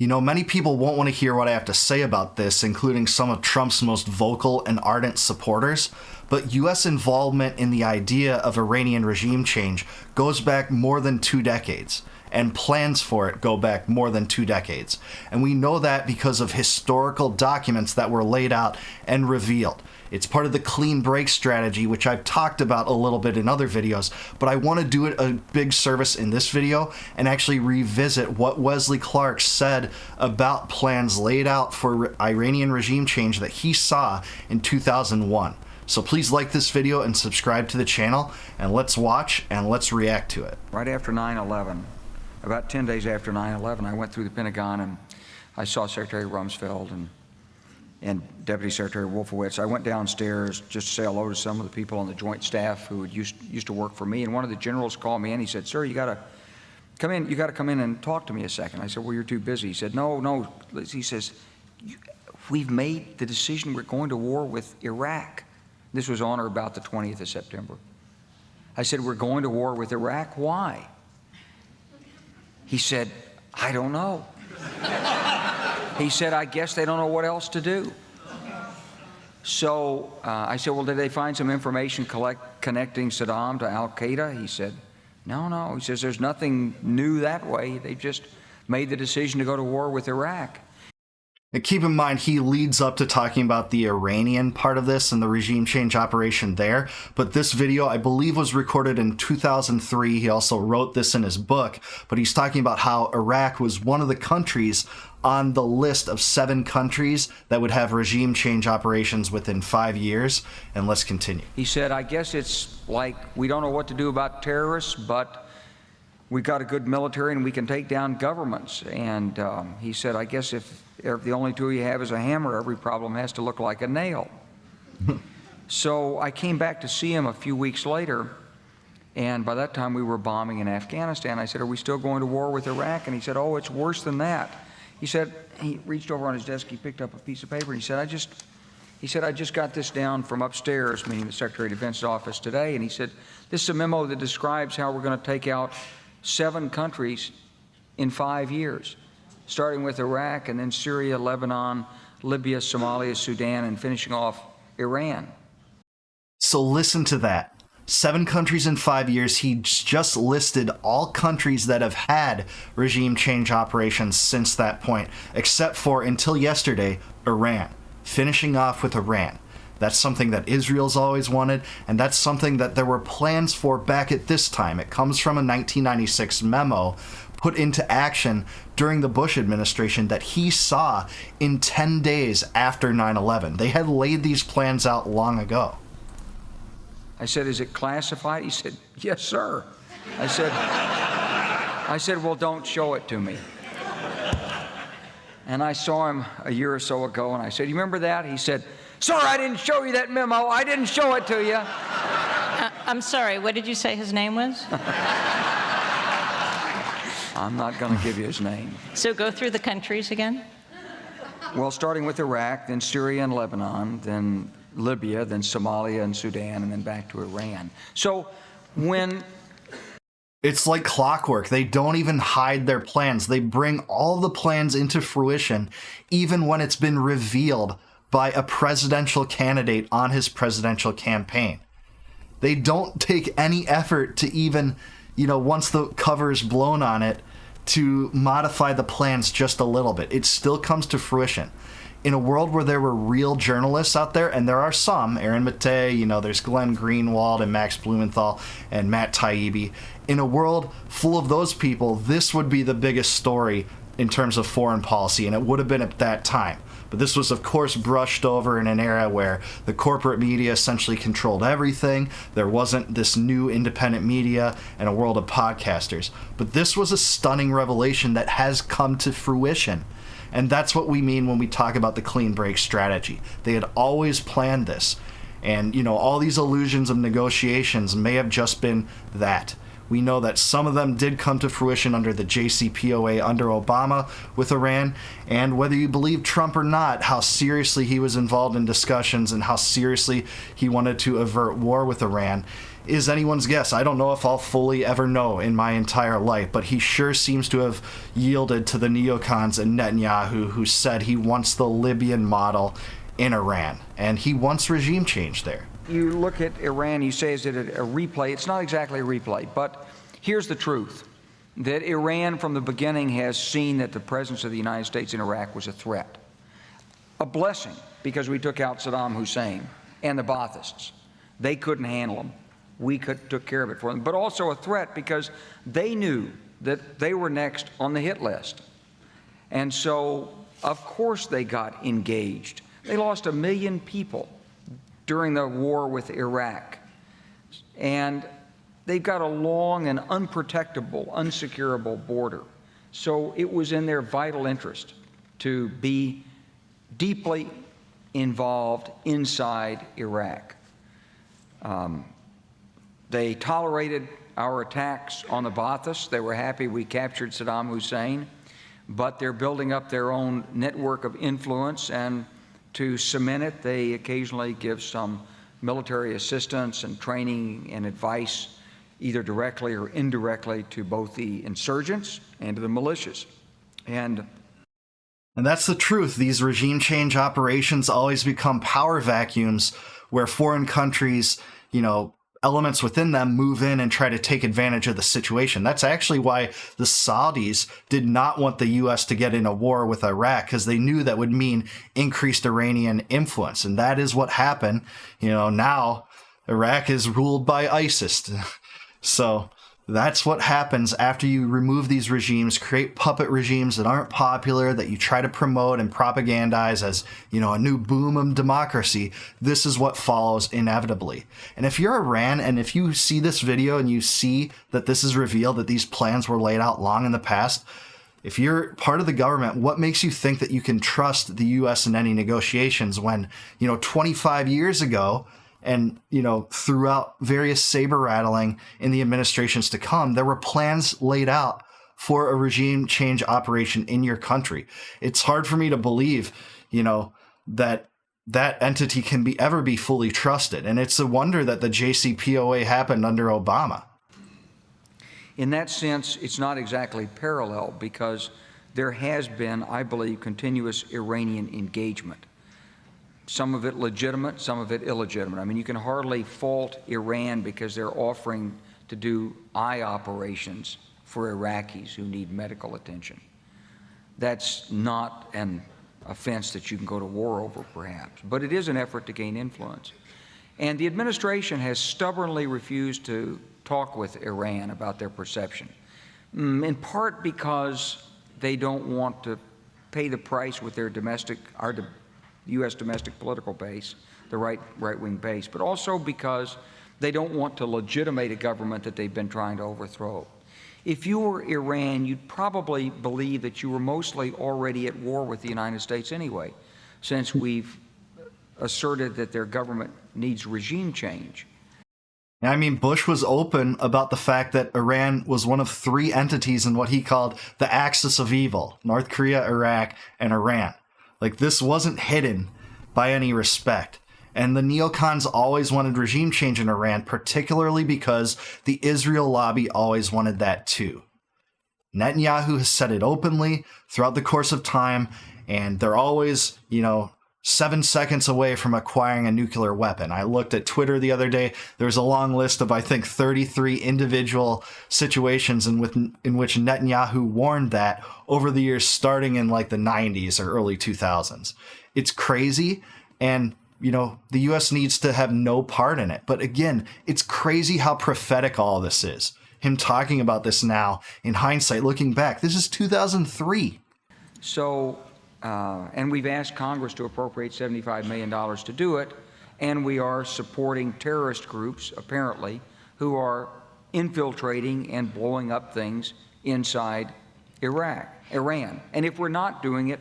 You know, many people won't want to hear what I have to say about this, including some of Trump's most vocal and ardent supporters, but U.S. involvement in the idea of Iranian regime change goes back more than 2 decades, and plans for it go back more than 2 decades. And we know that because of historical documents that were laid out and revealed. It's part of the clean break strategy, which I've talked about a little bit in other videos, but I want to do it a big service in this video and actually revisit what Wesley Clark said about plans laid out for Iranian regime change that he saw in 2001. So please like this video and subscribe to the channel, and let's watch and let's react to it. Right after 9/11, about 10 days after 9/11, I went through the Pentagon and I saw Secretary Rumsfeld and Deputy Secretary Wolfowitz. I went downstairs just to say hello to some of the people on the Joint Staff who used to work for me, and one of the generals called me in. He said, "Sir, you got to come in. You got to come in and talk to me a second." I said, "Well, you're too busy." He said, "No." He says, "We've made the decision. We're going to war with Iraq." This was on or about the 20th of September. I said, "We're going to war with Iraq. Why?" He said, "I don't know." He said, "I guess they don't know what else to do." So I said, "Well, did they find some information connecting Saddam to Al-Qaeda?" He said, No. He says, "There's nothing new that way. They just made the decision to go to war with Iraq." And keep in mind, he leads up to talking about the Iranian part of this and the regime change operation there. But this video, I believe, was recorded in 2003. He also wrote this in his book. But he's talking about how Iraq was one of the countries on the list of 7 countries that would have regime change operations within 5 years. And let's continue. He said, "I guess it's like we don't know what to do about terrorists, but we got a good military and we can take down governments." And he said, "I guess if the only tool you have is a hammer, every problem has to look like a nail." So I came back to see him a few weeks later, and by that time we were bombing in Afghanistan. I said, "Are we still going to war with Iraq?" And he said, "Oh, it's worse than that." He said, he reached over on his desk, he picked up a piece of paper, and he said, I just got this down from upstairs," meaning the Secretary of Defense's office today, and he said, "This is a memo that describes how we're going to take out 7 countries in 5 years, starting with Iraq and then Syria, Lebanon, Libya, Somalia, Sudan, and finishing off Iran." So listen to that. 7 countries in 5 years. He just listed all countries that have had regime change operations since that point, except for, until yesterday, Iran. Finishing off with Iran. That's something that Israel's always wanted, and that's something that there were plans for back at this time. It comes from a 1996 memo put into action during the Bush administration that he saw in 10 days after 9/11. They had laid these plans out long ago. I said, "Is it classified?" He said, "Yes, sir." I said, "Well, don't show it to me." And I saw him a year or so ago, and I said, "You remember that?" He said, "Sir, I didn't show you that memo. I didn't show it to you." I'm sorry, what did you say his name was? I'm not going to give you his name. So go through the countries again. Well, starting with Iraq, then Syria and Lebanon, then Libya, then Somalia and Sudan, and then back to Iran. So when... It's like clockwork. They don't even hide their plans. They bring all the plans into fruition, even when it's been revealed by a presidential candidate on his presidential campaign. They don't take any effort to even, once the cover is blown on it, to modify the plans just a little bit. It still comes to fruition. In a world where there were real journalists out there, and there are some, Aaron Mattei, there's Glenn Greenwald and Max Blumenthal and Matt Taibbi. In a world full of those people, this would be the biggest story in terms of foreign policy, and it would have been at that time. But this was, of course, brushed over in an era where the corporate media essentially controlled everything. There wasn't this new independent media and a world of podcasters. But this was a stunning revelation that has come to fruition. And that's what we mean when we talk about the clean break strategy. They had always planned this. And, all these illusions of negotiations may have just been that. We know that some of them did come to fruition under the JCPOA under Obama with Iran. And whether you believe Trump or not, how seriously he was involved in discussions and how seriously he wanted to avert war with Iran, is anyone's guess. I don't know if I'll fully ever know in my entire life, but he sure seems to have yielded to the neocons and Netanyahu, who said he wants the Libyan model in Iran, and he wants regime change there. You look at Iran, you say, is it a replay? It's not exactly a replay, but here's the truth, that Iran from the beginning has seen that the presence of the United States in Iraq was a threat. A blessing, because we took out Saddam Hussein and the Baathists. They couldn't handle them. We took care of it for them. But also a threat because they knew that they were next on the hit list. And so, of course, they got engaged. They lost 1 million people during the war with Iraq. And they've got a long and unprotectable, unsecurable border. So it was in their vital interest to be deeply involved inside Iraq. They tolerated our attacks on the Baathists. They were happy we captured Saddam Hussein, but they're building up their own network of influence, and to cement it, they occasionally give some military assistance and training and advice, either directly or indirectly, to both the insurgents and to the militias. And that's the truth. These regime change operations always become power vacuums where foreign countries, elements within them move in and try to take advantage of the situation. That's actually why the Saudis did not want the U.S. to get in a war with Iraq, because they knew that would mean increased Iranian influence. And that is what happened. Now Iraq is ruled by ISIS. So that's what happens after you remove these regimes, create puppet regimes that aren't popular, that you try to promote and propagandize as, a new boom of democracy. This is what follows inevitably. And if you're Iran, and if you see this video and you see that this is revealed, that these plans were laid out long in the past, if you're part of the government, what makes you think that you can trust the U.S. in any negotiations when, 25 years ago, and, throughout various saber rattling in the administrations to come, there were plans laid out for a regime change operation in your country. It's hard for me to believe, that entity can ever be fully trusted. And it's a wonder that the JCPOA happened under Obama. in that sense, it's not exactly parallel, because there has been, I believe, continuous Iranian engagement. Some of it legitimate, some of it illegitimate. I mean, you can hardly fault Iran because they're offering to do eye operations for Iraqis who need medical attention. That's not an offense that you can go to war over, perhaps, but it is an effort to gain influence. And the administration has stubbornly refused to talk with Iran about their perception, in part because they don't want to pay the price with their our U.S. domestic political base, the right-wing base, but also because they don't want to legitimate a government that they've been trying to overthrow. If you were Iran, you'd probably believe that you were mostly already at war with the United States anyway, since we've asserted that their government needs regime change. I mean, Bush was open about the fact that Iran was one of three entities in what he called the axis of evil: North Korea, Iraq, and Iran. Like, this wasn't hidden by any respect. And the neocons always wanted regime change in Iran, particularly because the Israel lobby always wanted that too. Netanyahu has said it openly throughout the course of time, and they're always, 7 seconds away from acquiring a nuclear weapon. I looked at Twitter the other day. There's a long list of, I think, 33 individual situations in which Netanyahu warned that over the years, starting in like the 90s or early 2000s. It's crazy, and the U.S. needs to have no part in it. But again, it's crazy how prophetic all this is. Him talking about this now, in hindsight, looking back, this is 2003. So, and we've asked Congress to appropriate $75 million to do it, and we are supporting terrorist groups, apparently, who are infiltrating and blowing up things inside Iran. And if we're not doing it,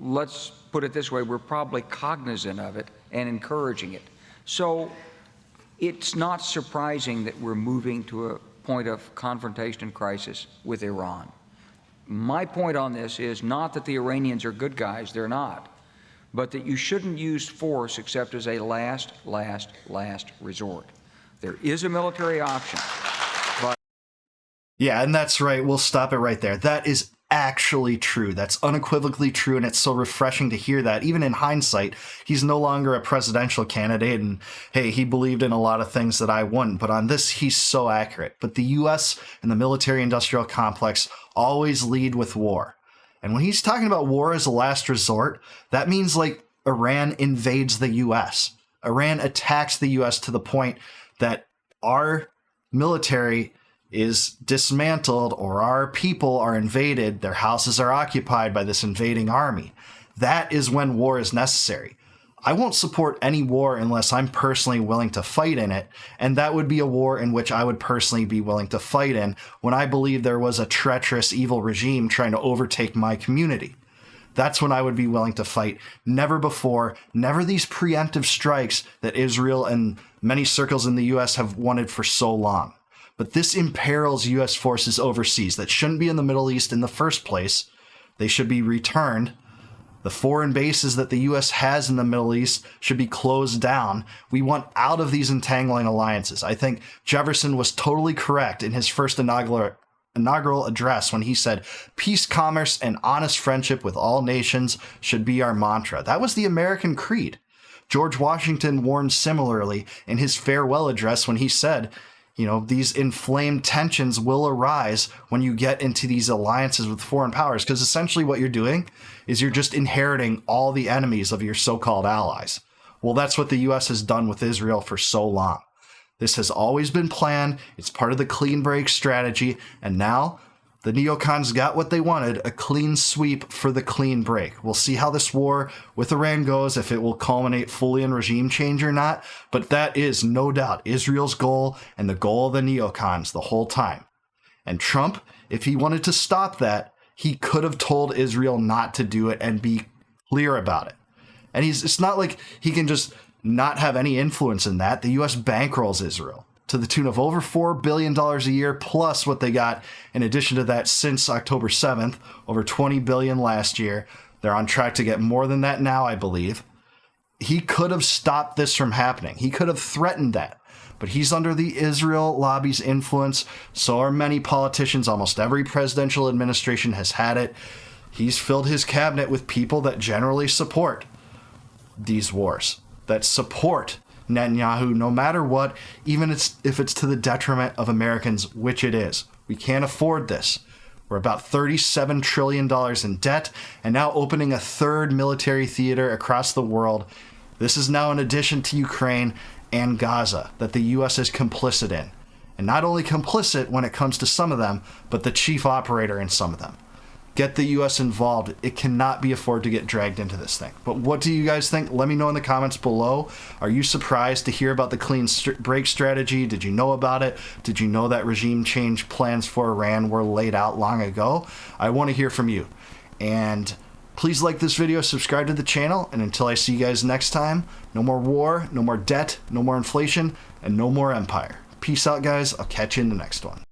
let's put it this way, we're probably cognizant of it and encouraging it. So it's not surprising that we're moving to a point of confrontation and crisis with Iran. My point on this is not that the Iranians are good guys, they're not, but that you shouldn't use force except as a last resort. There is a military option, but Yeah, and that's right. We'll stop it right there. That is actually true. That's unequivocally true, and it's so refreshing to hear that. Even in hindsight, he's no longer a presidential candidate, and hey, he believed in a lot of things that I wouldn't, but on this, he's so accurate. But the U.S. and the military-industrial complex always lead with war. And when he's talking about war as a last resort, that means like Iran invades the U.S. Iran attacks the U.S. to the point that our military is dismantled or our people are invaded, their houses are occupied by this invading army. That is when war is necessary. I won't support any war unless I'm personally willing to fight in it, and that would be a war in which I would personally be willing to fight in when I believe there was a treacherous, evil regime trying to overtake my community. That's when I would be willing to fight. Never before, never these preemptive strikes that Israel and many circles in the U.S. have wanted for so long. But this imperils U.S. forces overseas that shouldn't be in the Middle East in the first place. They should be returned. The foreign bases that the U.S. has in the Middle East should be closed down. We want out of these entangling alliances. I think Jefferson was totally correct in his first inaugural address when he said, peace, commerce, and honest friendship with all nations should be our mantra. That was the American creed. George Washington warned similarly in his farewell address when he said, you know, these inflamed tensions will arise when you get into these alliances with foreign powers, because essentially what you're doing is you're just inheriting all the enemies of your so-called allies. Well, that's what the U.S. has done with Israel for so long. This has always been planned. It's part of the clean break strategy. And now the neocons got what they wanted, a clean sweep for the clean break. We'll see how this war with Iran goes, if it will culminate fully in regime change or not. But that is no doubt Israel's goal and the goal of the neocons the whole time. And Trump, if he wanted to stop that, he could have told Israel not to do it and be clear about it. And it's not like he can just not have any influence in that. The U.S. bankrolls Israel to the tune of over $4 billion a year, plus what they got in addition to that since October 7th, over $20 billion last year. They're on track to get more than that now, I believe. He could have stopped this from happening. He could have threatened that. But he's under the Israel lobby's influence. So are many politicians. Almost every presidential administration has had it. He's filled his cabinet with people that generally support these wars, that support Netanyahu no matter what, even if it's to the detriment of Americans, which it is. We can't afford this. We're about $37 trillion in debt and now opening a third military theater across the world. This is now in addition to Ukraine and Gaza that the U.S. is complicit in. And not only complicit when it comes to some of them, but the chief operator in some of them. Get the U.S. involved. It cannot be afforded to get dragged into this thing. But what do you guys think? Let me know in the comments below. Are you surprised to hear about the clean break strategy? Did you know about it? Did you know that regime change plans for Iran were laid out long ago? I want to hear from you. And please like this video, subscribe to the channel, and until I see you guys next time, no more war, no more debt, no more inflation, and no more empire. Peace out, guys. I'll catch you in the next one.